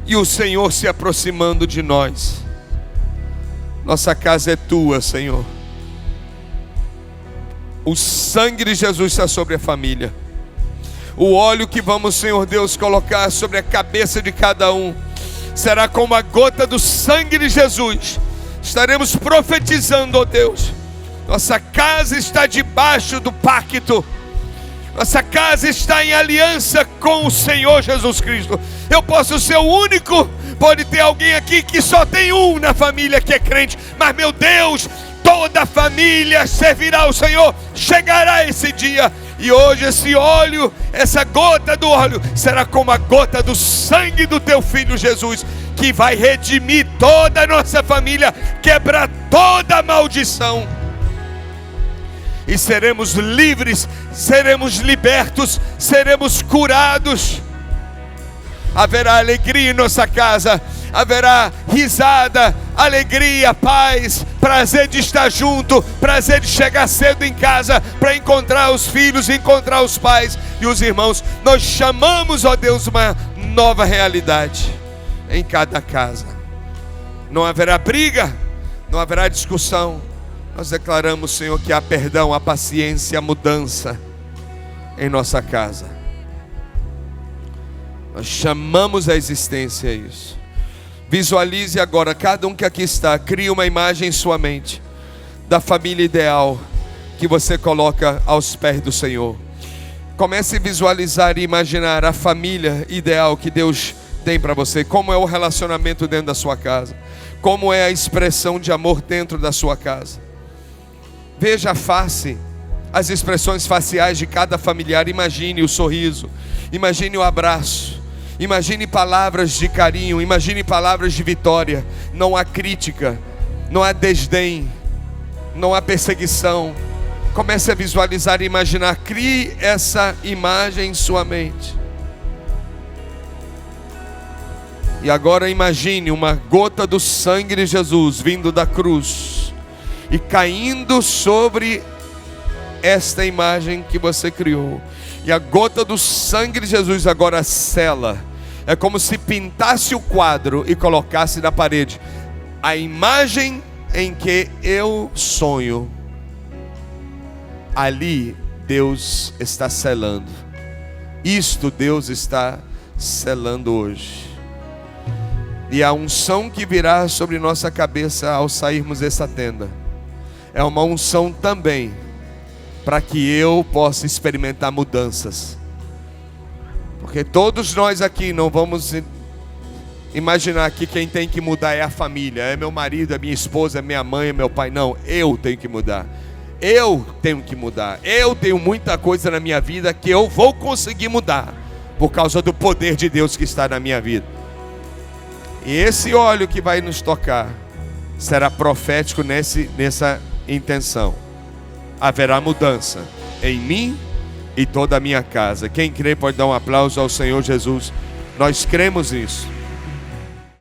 e o Senhor se aproximando de nós. Nossa casa é Tua, Senhor. O sangue de Jesus está sobre a família. O óleo que vamos, Senhor Deus, colocar sobre a cabeça de cada um será como a gota do sangue de Jesus. Estaremos profetizando, ó Deus. Nossa casa está debaixo do pacto. Nossa casa está em aliança com o Senhor Jesus Cristo. Eu posso ser o único. Pode ter alguém aqui que só tem um na família que é crente. Mas, meu Deus, toda a família servirá ao Senhor. Chegará esse dia. E hoje esse óleo, essa gota do óleo, será como a gota do sangue do Teu Filho Jesus, que vai redimir toda a nossa família, quebrar toda a maldição. E seremos livres, seremos libertos, seremos curados. Haverá alegria em nossa casa, haverá risada, alegria, paz, prazer de estar junto, prazer de chegar cedo em casa para encontrar os filhos, encontrar os pais e os irmãos. Nós chamamos, ó Deus, uma nova realidade em cada casa. Não haverá briga, não haverá discussão. Nós declaramos, Senhor, que há perdão, há paciência, há mudança em nossa casa. Nós chamamos a existência isso. Visualize agora, cada um que aqui está, crie uma imagem em sua mente da família ideal que você coloca aos pés do Senhor. Comece a visualizar e imaginar a família ideal que Deus tem para você. Como é o relacionamento dentro da sua casa, como é a expressão de amor dentro da sua casa. Veja a face, as expressões faciais de cada familiar. Imagine o sorriso, imagine o abraço, Imagine palavras de carinho, imagine palavras de vitória. Não há crítica, não há desdém, não há perseguição. Comece a visualizar e imaginar. Crie essa imagem em sua mente. E agora imagine uma gota do sangue de Jesus vindo da cruz e caindo sobre esta imagem que você criou. E a gota do sangue de Jesus agora sela. É como se pintasse o quadro e colocasse na parede a imagem em que eu sonho. Ali Deus está selando. Isto Deus está selando hoje. E a unção que virá sobre nossa cabeça ao sairmos dessa tenda é uma unção também para que eu possa experimentar mudanças. Porque todos nós aqui não vamos imaginar que quem tem que mudar é a família, é meu marido, é minha esposa, é minha mãe, é meu pai. Não, eu tenho que mudar. Eu tenho que mudar. Eu tenho muita coisa na minha vida que eu vou conseguir mudar por causa do poder de Deus que está na minha vida. E esse óleo que vai nos tocar será profético nessa intenção. Haverá mudança em mim e toda a minha casa. Quem crê pode dar um aplauso ao Senhor Jesus. Nós cremos nisso.